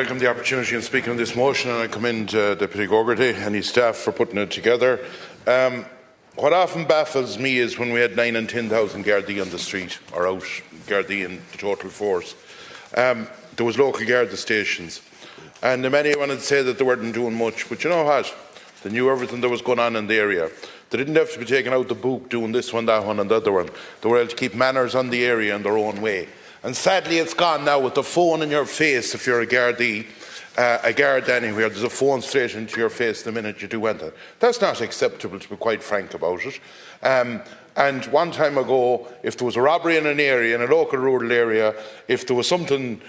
welcome the opportunity of speaking on this motion, and I commend Deputy Gogarty and his staff for putting it together. What often baffles me is when we had 9,000 and 10,000 Gardaí on the street, or out Gardaí in the total force, there was local Garda stations. And many wanted to say that they weren't doing much, but you know what? They knew everything that was going on in the area. They didn't have to be taken out the book doing this one, that one and the other one. They were able to keep manners on the area in their own way. And sadly it's gone now with the phone in your face if you're a Gardaí, a guard anywhere. There's a phone straight into your face the minute you do anything. That's not acceptable, to be quite frank about it. And one time ago, if there was a robbery in an area, in a local rural area, if there was something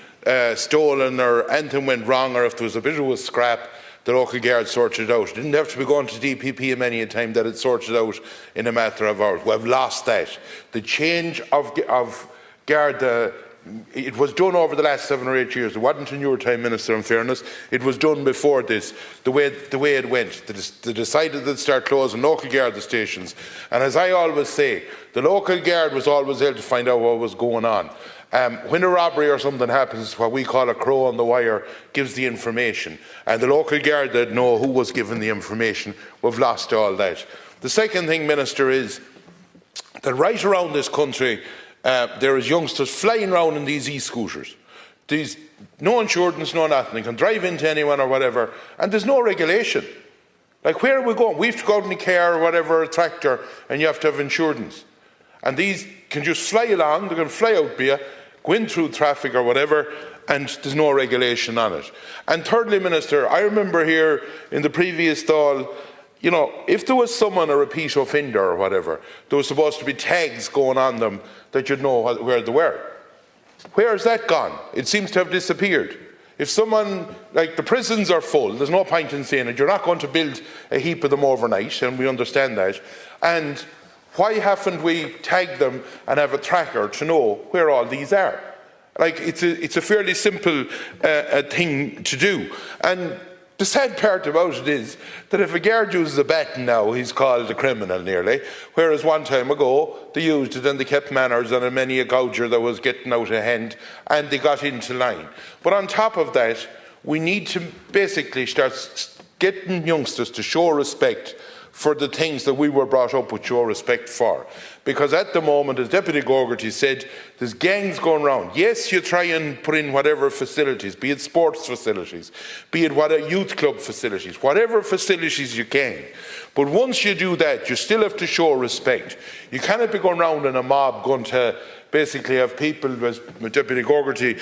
stolen or anything went wrong, or if there was a bit of a scrap, the local guard sorted it out. It didn't have to be going to DPP many a time that it sorted out in a matter of hours. We've lost that. The change of Garda, it was done over the last 7 or 8 years. It wasn't in your time, Minister, in fairness. It was done before this, the way it went. They decided to start closing local Garda stations. And as I always say, the local guard was always able to find out what was going on. When a robbery or something happens, what we call a crow on the wire gives the information. And the local guard didn't know who was given the information. We've lost all that. The second thing, Minister, is that right around this country, there is youngsters flying around in these e-scooters. There's no insurance, no nothing. They can drive into anyone or whatever, and there's no regulation. Like, where are we going? We have to go out in a car or whatever, a tractor, and you have to have insurance. And these can just fly along, they can fly out by you, go in through traffic or whatever, and there's no regulation on it. And thirdly, Minister, I remember here in the previous Dáil, you know, if there was someone a repeat offender or whatever, there was supposed to be tags going on them that you'd know where they were. Where has that gone? It seems to have disappeared. If someone, like, the prisons are full, there's no point in saying it. You're not going to build a heap of them overnight, and we understand that. And why haven't we tagged them and have a tracker to know where all these are? Like, it's a fairly simple thing to do. And the sad part about it is that if a guard uses a baton now, he's called a criminal nearly, whereas one time ago they used it and they kept manners on many a gouger that was getting out of hand, and they got into line. But on top of that, we need to basically start getting youngsters to show respect for the things that we were brought up with show respect for. Because at the moment, as Deputy Gogarty said, there's gangs going around. Yes, you try and put in whatever facilities, be it sports facilities, be it youth club facilities, whatever facilities you can. But once you do that, you still have to show respect. You cannot be going around in a mob going to basically have people, as Deputy Gogarty,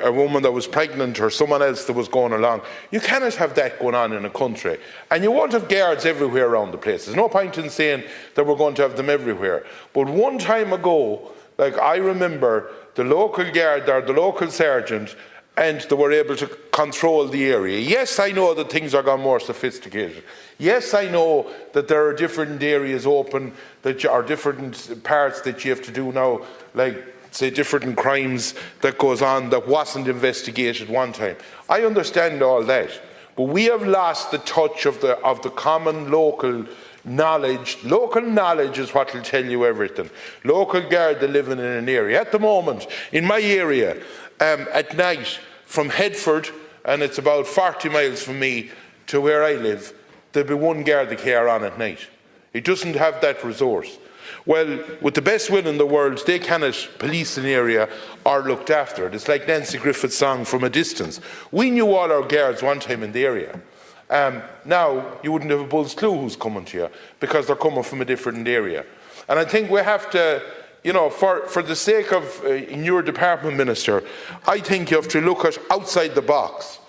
a woman that was pregnant or someone else that was going along. You cannot have that going on in a country. And you won't have guards everywhere around the place. There's no point in saying that we're going to have them everywhere. But one time ago, like, I remember the local guard or the local sergeant, and they were able to control the area. Yes, I know that things are gone more sophisticated. Yes, I know that there are different areas open, that are different parts that you have to do now, like, say, different crimes that goes on that wasn't investigated one time. I understand all that, but we have lost the touch of the common local knowledge. Local knowledge is what will tell you everything. Local Garda living in an area. At the moment, in my area, at night, from Headford, and it's about 40 miles from me to where I live, there'll be one Garda car on at night. It doesn't have that resource. Well, with the best will in the world, they cannot police an area or looked after it. It's like Nancy Griffith's song, From a Distance. We knew all our guards one time in the area. Now, you wouldn't have a bull's clue who's coming to you, because they're coming from a different area. And I think we have to, you know, for the sake of in your department, Minister, I think you have to look at outside the box,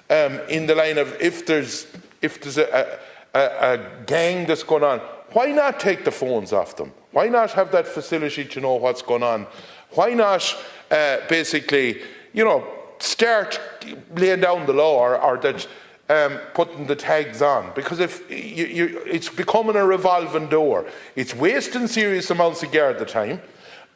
in the line of if there's a gang that's going on, why not take the phones off them? Why not have that facility to know what's going on? Why not basically, you know, start laying down the law or that putting the tags on? Because if it's becoming a revolving door. It's wasting serious amounts of Garda time.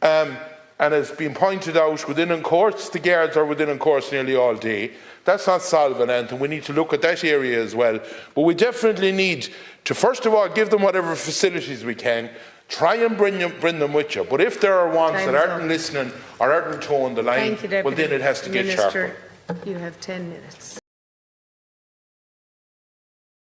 And as been pointed out, within in courts, the guards are within in courts nearly all day. That's not solving anything. We need to look at that area as well. But we definitely need to, first of all, give them whatever facilities we can. Try and bring them with you. But if there are ones that aren't listening or aren't towing the line, well, then it has to get sharper. You have 10 minutes.